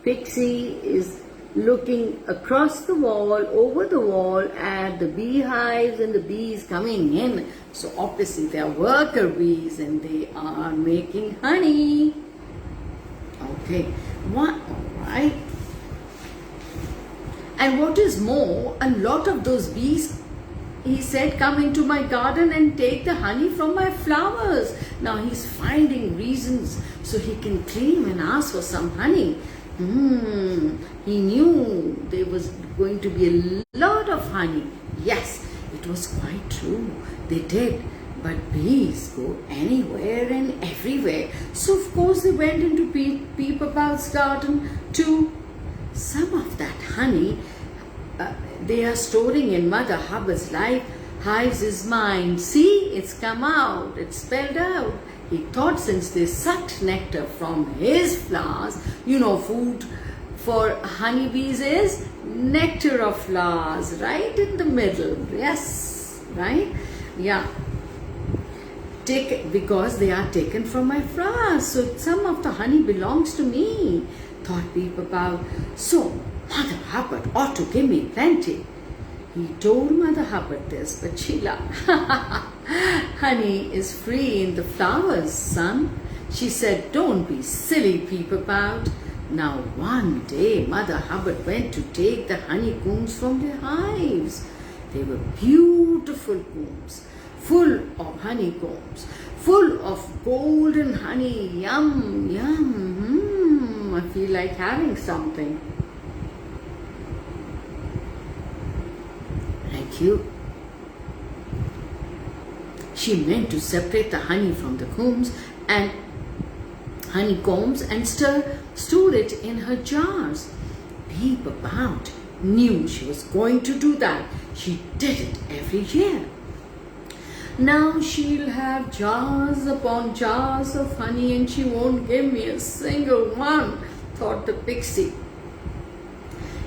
Pixie is looking across the wall, over the wall at the beehives and the bees coming in. So obviously they are worker bees and they are making honey. Okay, all right. And what is more, a lot of those bees, he said, come into my garden and take the honey from my flowers. Now he's finding reasons so he can claim and ask for some honey. He knew there was going to be a lot of honey. Yes, it was quite true. They did. But bees go anywhere and everywhere. So of course they went into Peep About's garden too. Some of that honey they are storing in Mother Hubbard's hives is mine. See, it's come out, it's spelled out. He thought since they sucked nectar from his flowers, food for honeybees is nectar of flowers, right in the middle. Yes, right? Yeah. Because they are taken from my flowers. So some of the honey belongs to me, thought Peep About. So Mother Hubbard ought to give me plenty. He told Mother Hubbard this, but she laughed. Honey is free in the flowers, son. She said, don't be silly, Peep About. Now one day Mother Hubbard went to take the honeycombs from their hives. They were beautiful combs, full of honeycombs, full of golden honey. Yum, yum. I feel like having something. Like you. She meant to separate the honey from the honeycombs and store it in her jars. Peep about knew she was going to do that. She did it every year. Now she'll have jars upon jars of honey and she won't give me a single one, thought the pixie.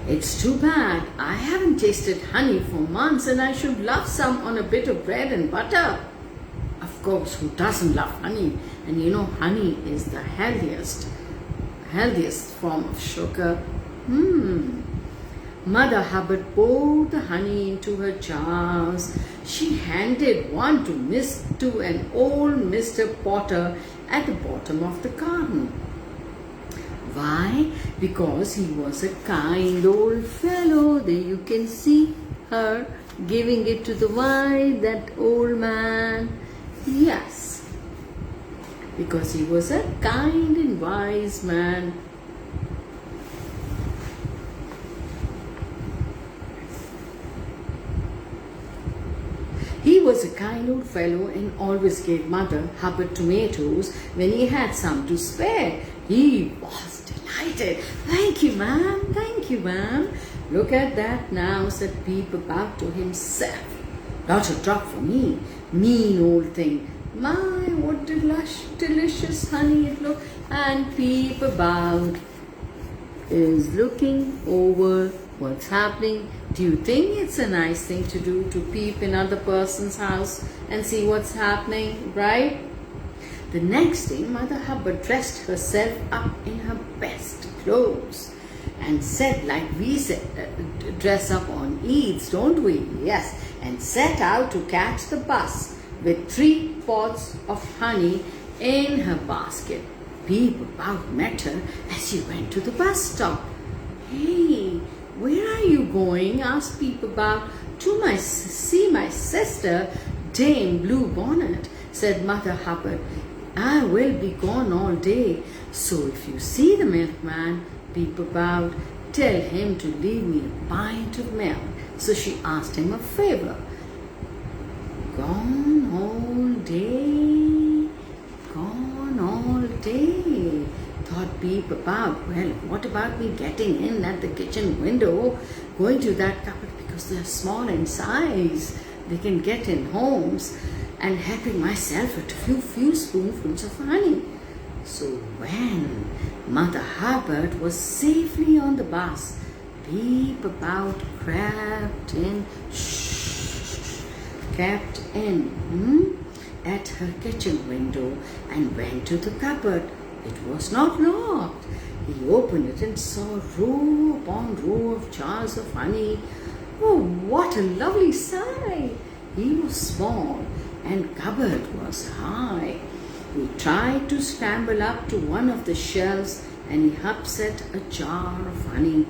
It's too bad. I haven't tasted honey for months and I should love some on a bit of bread and butter. Of course, who doesn't love honey? And you know, honey is the healthiest form of sugar. Mother Hubbard poured the honey into her jars. She handed one to an old Mr. Potter at the bottom of the garden. Why? Because he was a kind old fellow. There you can see her giving it to that old man. Yes, because he was a kind and wise man. He was a kind old fellow and always gave Mother Hubbard tomatoes when he had some to spare. He was delighted. "Thank you, ma'am. Thank you, ma'am. Look at that now," said Peep about to himself. "Not a drop for me. Mean old thing. My, what delicious honey it looked." And Peep about is looking over what's happening. Do you think it's a nice thing to do, to peep in other person's house and see what's happening, right? The next day, Mother Hubbard dressed herself up in her best clothes and said, like we dress up on Eids, don't we? Yes, and set out to catch the bus with 3 pots of honey in her basket. Peep about met her as she went to the bus stop. "Hey, where are you going?" asked Peep about. "To see my sister, Dame Blue Bonnet," said Mother Hubbard. "I will be gone all day, so if you see the milkman, Peep about, tell him to leave me a pint of milk." So she asked him a favor. Gone all day, gone all day, thought Peep about. Well, what about me getting in at the kitchen window, going to that cupboard because they're small in size, they can get in homes, and helping myself with a few spoonfuls of honey. So when Mother Hubbard was safely on the bus, Peep about crept in at her kitchen window and went to the cupboard. It was not locked. He opened it and saw row upon row of jars of honey. Oh, what a lovely sight! He was small and cupboard was high. He tried to scramble up to one of the shelves and he upset a jar of honey.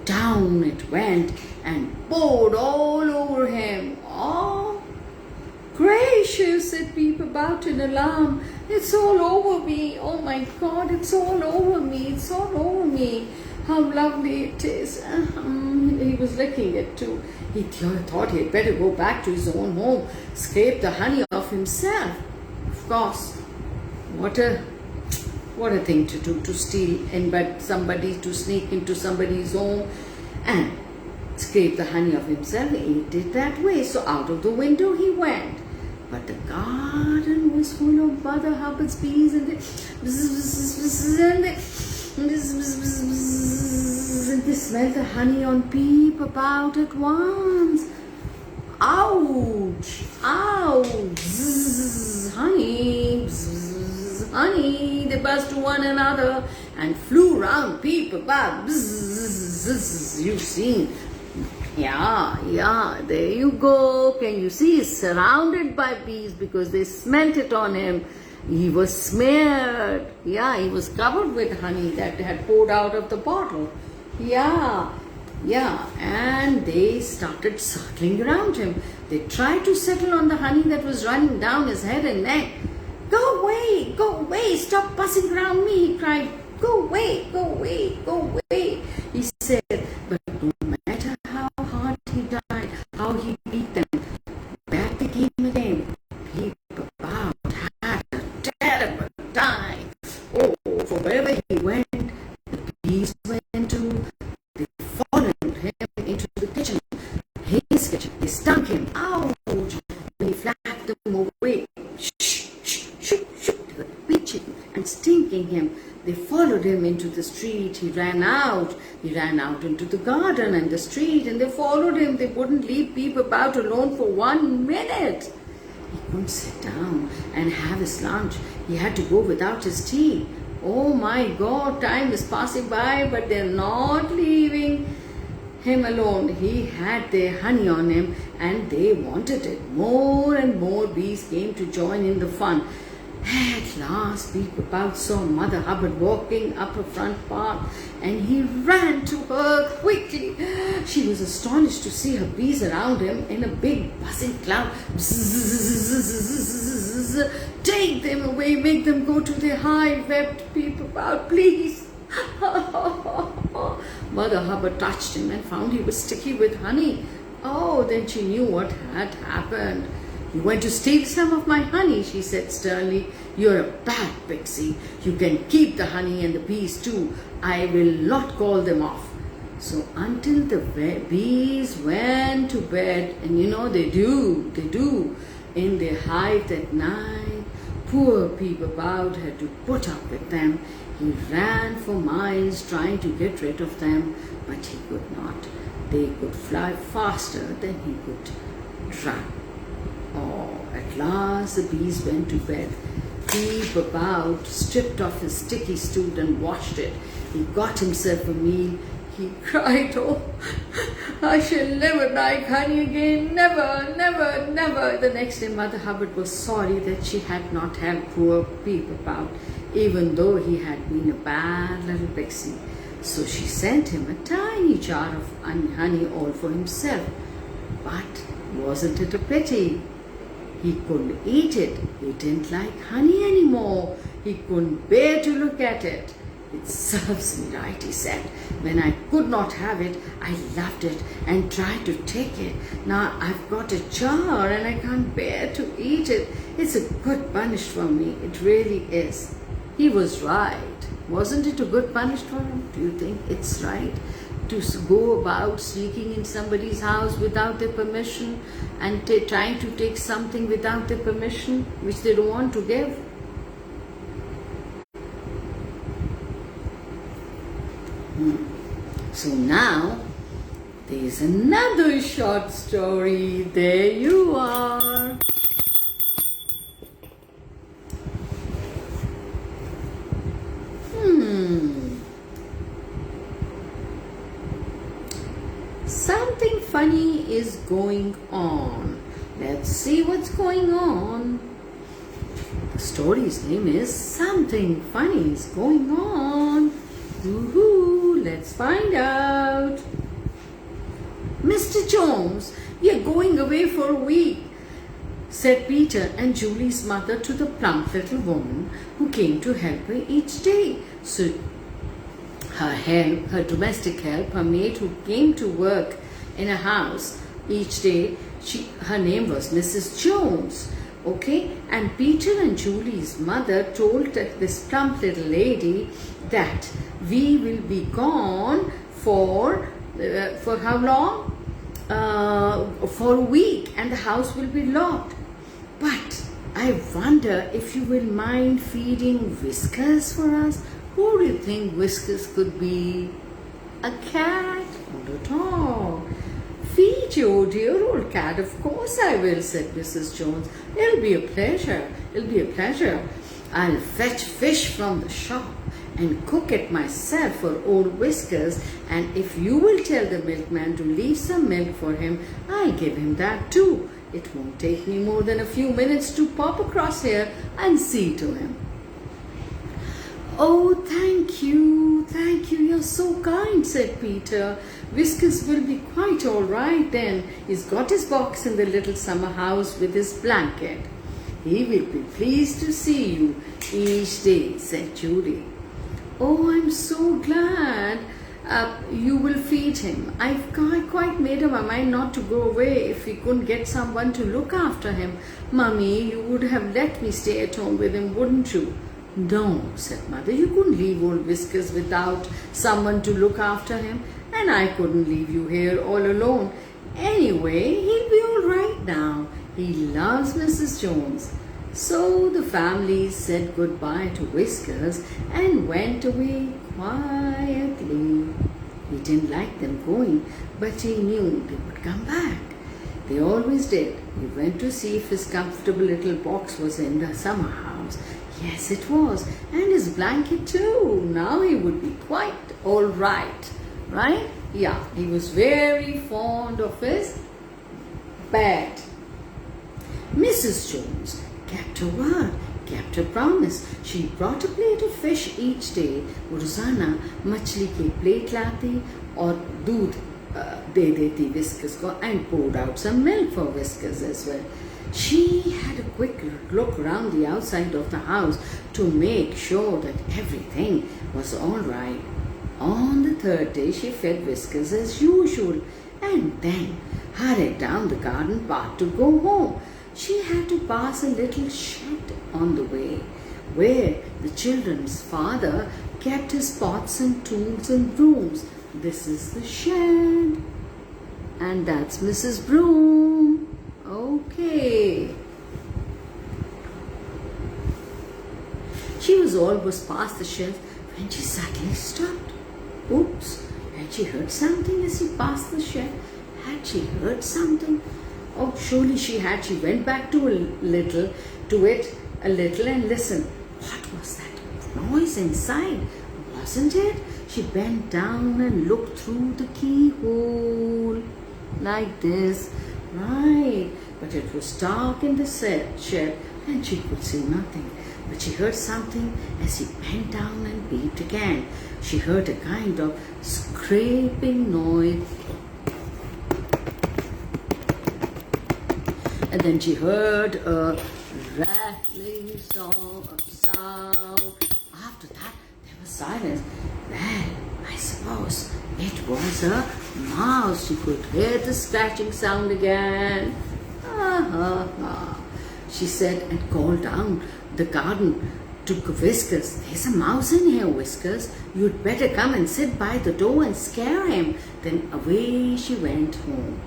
Down it went and poured all over him. "Oh, gracious," said Peep about in alarm. "It's all over me. Oh my God, it's all over me. It's all over me. How lovely it is." He was licking it too. He thought he'd better go back to his own home, scrape the honey off himself. Of course, what a thing to do, to steal to sneak into somebody's home and scrape the honey off himself. He did that way. So out of the window he went. But the garden was full of Mother Hubbard's bees and they smelled the honey on Peep about at once. Ouch! Ouch! Zzz, honey! Zzz, honey! They buzzed to one another and flew round Peep about. Bzzz, you've seen. Yeah, there you go. Can you see? He's surrounded by bees because they smelt it on him. He was smeared. Yeah, he was covered with honey that had poured out of the bottle. Yeah, and they started circling around him. They tried to settle on the honey that was running down his head and neck. Go away, stop buzzing around me," he cried. Go away, he said. But no matter how hard he tried, how he beat them, back they came again. Peep about had a terrible time. Oh, for wherever he went, the bees went too. They itching and stinking him. They followed him into the street. He ran out into the garden and the street, and they followed him. They wouldn't leave Peep about alone for 1 minute. He couldn't sit down and have his lunch. He had to go without his tea. Oh my God, time is passing by, but they're not leaving him alone. He had their honey on him and they wanted it. More and more bees came to join in the fun. At last, Peep About saw Mother Hubbard walking up a front path, and he ran to her quickly. She was astonished to see her bees around him in a big buzzing cloud. Bzzz, take them away, make them go to their hive, wept Peep About, please. Mother Hubbard touched him and found he was sticky with honey. Oh, then she knew what had happened. You went to steal some of my honey, she said sternly. You're a bad pixie. You can keep the honey and the bees too. I will not call them off. So until the bees went to bed, and you know they do, in their hive that night, poor Peep About had to put up with them. He ran for miles trying to get rid of them, but he could not. They could fly faster than he could run. Oh, at last the bees went to bed. Peep About stripped off his sticky suit and washed it. He got himself a meal. He cried, oh, I shall never like honey again. Never, never, never. The next day Mother Hubbard was sorry that she had not helped poor Peep About, even though he had been a bad little pixie. So she sent him a tiny jar of honey all for himself. But wasn't it a pity? He couldn't eat it. He didn't like honey anymore. He couldn't bear to look at it. It serves me right, he said. When I could not have it, I loved it and tried to take it. Now I've got a jar and I can't bear to eat it. It's a good punish for me. It really is. He was right. Wasn't it a good punish for him? Do you think it's right to go about sneaking in somebody's house without their permission and trying to take something without their permission, which they don't want to give? So now there's another short story. There you are. Something funny is going on. Let's see what's going on. The story's name is Something Funny is Going On. Woohoo! Let's find out. Mr. Jones, you're going away for a week, said Peter and Julie's mother to the plump little woman who came to help her each day. So her domestic help, her maid who came to work in a house each day, her name was Mrs. Jones. Okay, and Peter and Julie's mother told this plump little lady that we will be gone for how long? For a week, and the house will be locked. But I wonder if you will mind feeding Whiskers for us. Who do you think Whiskers could be? A cat? Not at all. Feed you, dear old cat. Of course I will, said Mrs. Jones. It'll be a pleasure. It'll be a pleasure. I'll fetch fish from the shop and cook it myself for old Whiskers, and if you will tell the milkman to leave some milk for him, I'll give him that too. It won't take me more than a few minutes to pop across here and see to him. Oh, thank you, you're so kind, said Peter. Whiskers will be quite all right then. He's got his box in the little summer house with his blanket. He will be pleased to see you each day, said Julie. Oh, I'm so glad you will feed him. I quite made up my mind not to go away if we couldn't get someone to look after him. Mummy, you would have let me stay at home with him, wouldn't you? No, said Mother, you couldn't leave old Whiskers without someone to look after him, and I couldn't leave you here all alone. Anyway, he'll be all right now. He loves Mrs. Jones. So the family said goodbye to Whiskers and went away quietly. He didn't like them going, but he knew they would come back. They always did. He went to see if his comfortable little box was in the summer house. Yes, it was. And his blanket too. Now he would be quite all right. Right? Yeah, he was very fond of his bed. Mrs. Jones kept her word, kept her promise. She brought a plate of fish each day. रोजाना मछली की plate लाती और दूध दे देती Whiskers को, and poured out some milk for Whiskers as well. She had a quick look around the outside of the house to make sure that everything was all right. On the third day, she fed Whiskers as usual and then hurried down the garden path to go home. She had to pass a little shed on the way where the children's father kept his pots and tools and brooms. This is the shed. And that's Mrs. Broom. Okay. She was almost past the shed when she suddenly stopped. Oops. Had she heard something as she passed the shed? Had she heard something? Oh, surely she had. She went back to it a little and listened. What was that noise inside? Wasn't it? She bent down and looked through the keyhole. Like this. Right. But it was dark in the shed and she could see nothing. But she heard something as he bent down and peeped again. She heard a kind of scraping noise. And then she heard a rattling sound. After that, there was silence. Well, I suppose it was a mouse. She could hear the scratching sound again. She said and called down the garden to Whiskers. There's a mouse in here, Whiskers. You'd better come and sit by the door and scare him. Then away she went home.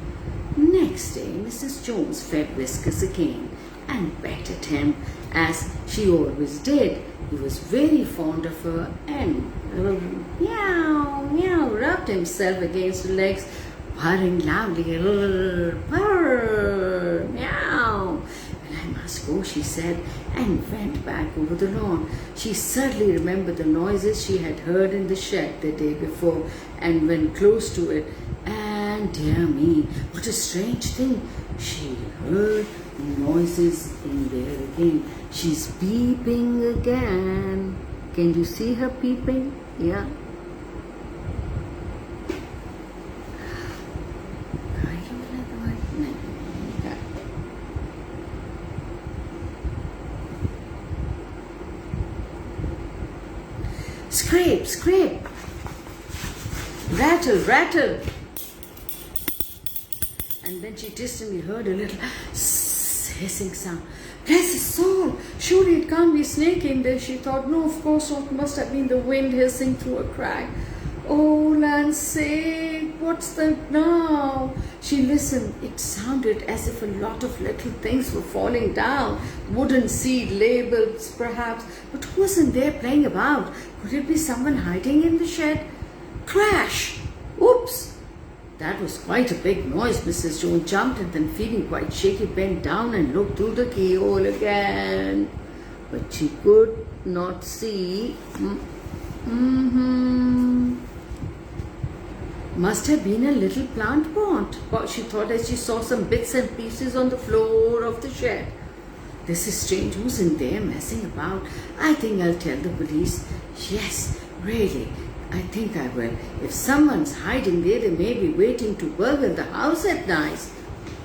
Next day, Mrs. Jones fed Whiskers again and petted him as she always did. He was very fond of her and meow, meow, rubbed himself against her legs, purring loudly, purr, meow. Well, I must go, she said, and went back over the lawn. She suddenly remembered the noises she had heard in the shed the day before and went close to it. And dear me, what a strange thing. She heard noises in there again. She's peeping again. Can you see her peeping? Yeah. Scrape, scrape. Rattle, rattle. And then she distantly heard a little hissing sound. Bless his soul! Surely it can't be a snake in there, she thought. No, of course not. It must have been the wind hissing through a crack. Oh, land's sake, what's that now? She listened. It sounded as if a lot of little things were falling down. Wooden seed labels, perhaps. But who was in there playing about? Could it be someone hiding in the shed? Crash! Oops! That was quite a big noise. Mrs. Jones jumped and then, feeling quite shaky, bent down and looked through the keyhole again. But she could not see. Must have been a little plant pot, she thought as she saw some bits and pieces on the floor of the shed. This is strange. Who's in there messing about? I think I'll tell the police. Yes, really. I think I will. If someone's hiding there, they may be waiting to burgle the house at night.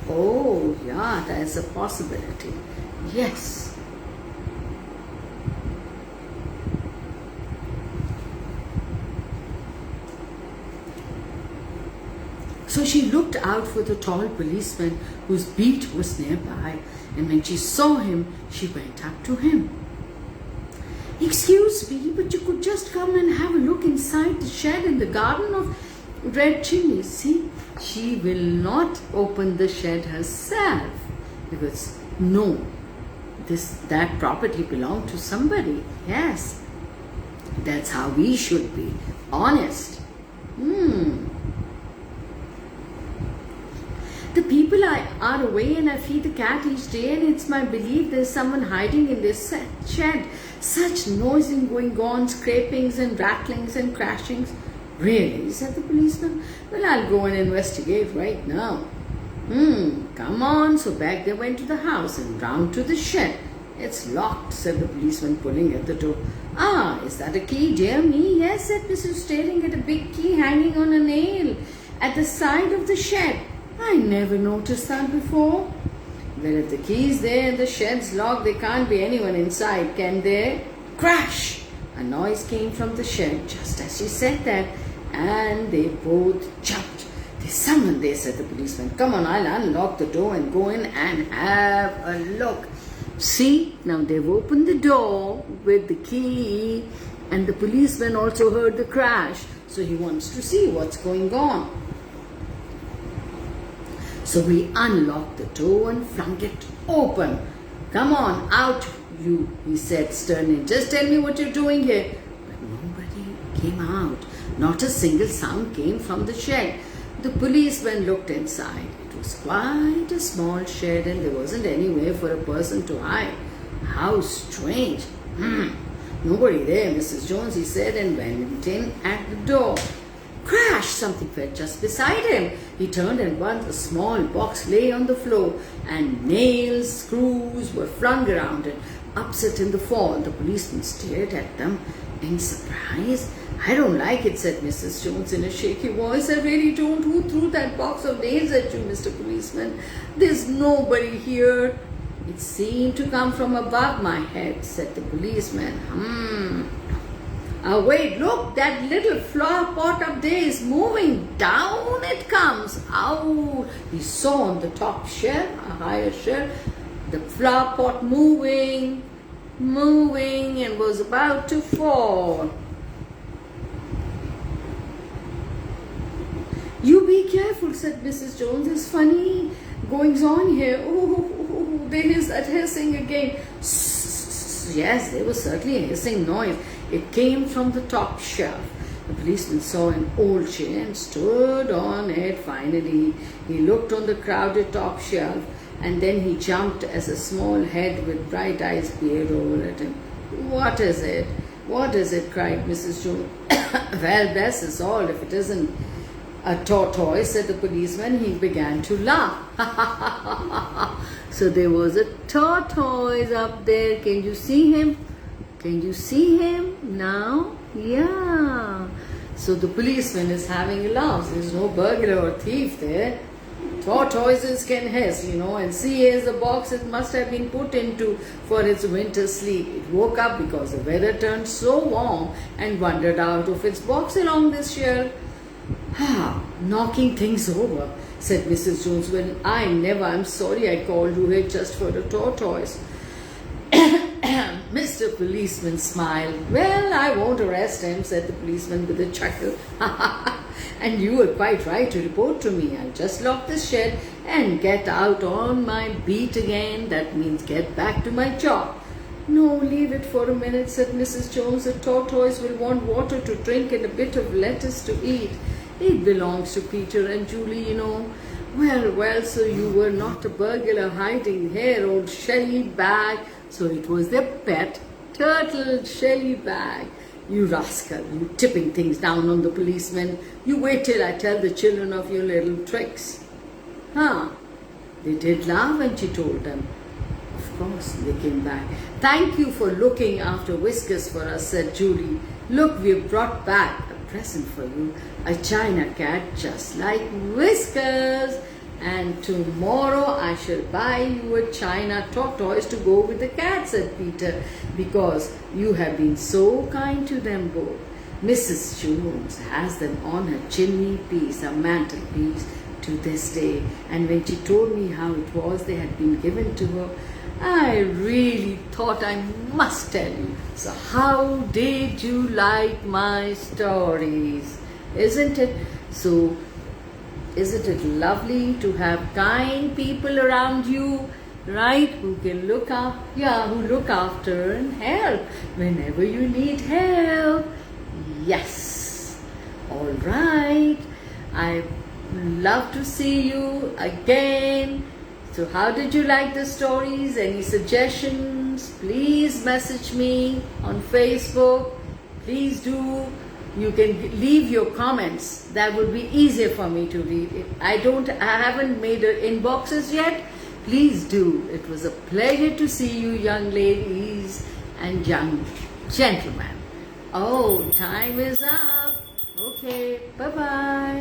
Oh, yeah, there's a possibility. Yes. So she looked out for the tall policeman whose beat was nearby, and when she saw him, she went up to him. Excuse me, but you could just come and have a look inside the shed in the garden of red chimneys. See, she will not open the shed herself because no, that property belonged to somebody. Yes, that's how we should be, honest. The people are away and I feed the cat each day, and it's my belief there's someone hiding in this shed. Such noise and going on, scrapings and rattlings and crashings. Really? Said the policeman. Well, I'll go and investigate right now. Come on. So back they went to the house and round to the shed. It's locked, said the policeman, pulling at the door. Ah, is that a key, dear me? Yes, said Mrs. staring at a big key hanging on a nail at the side of the shed. I never noticed that before. Well, if the key's there and the shed's locked, there can't be anyone inside, can there? Crash! A noise came from the shed just as she said that, and they both jumped. There's someone there, said the policeman. Come on, I'll unlock the door and go in and have a look. See, now they've opened the door with the key, and the policeman also heard the crash, so he wants to see what's going on. So we unlocked the door and flung it open. Come on, out you, he said sternly. Just tell me what you're doing here. But nobody came out. Not a single sound came from the shed. The policeman looked inside. It was quite a small shed and there wasn't anywhere for a person to hide. How strange. Nobody there, Mrs. Jones, he said, and went in at the door. Crash! Something fell just beside him. He turned and once a small box lay on the floor and nails, screws were flung around it, upset in the fall. The policeman stared at them in surprise. I don't like it, said Mrs. Jones in a shaky voice. I really don't. Who threw that box of nails at you, Mr. Policeman? There's nobody here. It seemed to come from above my head, said the policeman. Wait, look, that little flower pot up there is moving. Down it comes. Out. He saw on the top shelf, a higher shelf, the flower pot moving, and was about to fall. You be careful, said Mrs. Jones. There's funny goings on here. Oh, there is that hissing again. Yes, there was certainly a hissing noise. It came from the top shelf. The policeman saw an old chair and stood on it. Finally, he looked on the crowded top shelf, and then he jumped as a small head with bright eyes peered over at him. What is it? What is it? Cried Mrs. Jones. Well, bless us all, if it isn't a tortoise, said the policeman. He began to laugh. So there was a tortoise up there. Can you see him? Can you see him now? Yeah. So the policeman is having a laugh. There's no burglar or thief there. Tortoises can hiss, and see here's the box it must have been put into for its winter sleep. It woke up because the weather turned so warm and wandered out of its box along this shelf. Knocking things over, said Mrs. Jones. Well, I'm sorry I called you here just for the tortoise. Mr. Policeman smiled. Well, I won't arrest him, said the policeman with a chuckle. And you were quite right to report to me. I'll just lock the shed and get out on my beat again. That means get back to my job. No, leave it for a minute, said Mrs. Jones. The tortoise will want water to drink and a bit of lettuce to eat. It belongs to Peter and Julie, Well, so you were not a burglar hiding here, old Shelly bag. So it was their pet turtle Shelly bag. You rascal, you tipping things down on the policeman. You wait till I tell the children of your little tricks. They did laugh when she told them. Of course, they came back. Thank you for looking after Whiskers for us, said Julie. Look, we've brought back a present for you. A china cat just like Whiskers. And tomorrow I shall buy you a china tortoise to go with the cat, said Peter, because you have been so kind to them both. Mrs. Jones has them on her chimney piece, her mantelpiece, to this day. And when she told me how it was they had been given to her, I really thought I must tell you. So how did you like my stories? Isn't it? So, isn't it lovely to have kind people around you? right? Who can look after and help whenever you need help. Yes. All right. I love to see you again. So how did you like the stories? Any suggestions? Please message me on Facebook. Please do. You can leave your comments. That would be easier for me to read. I haven't made inboxes yet. Please do. It was a pleasure to see you, young ladies and young gentlemen. Oh, time is up. Okay, bye-bye.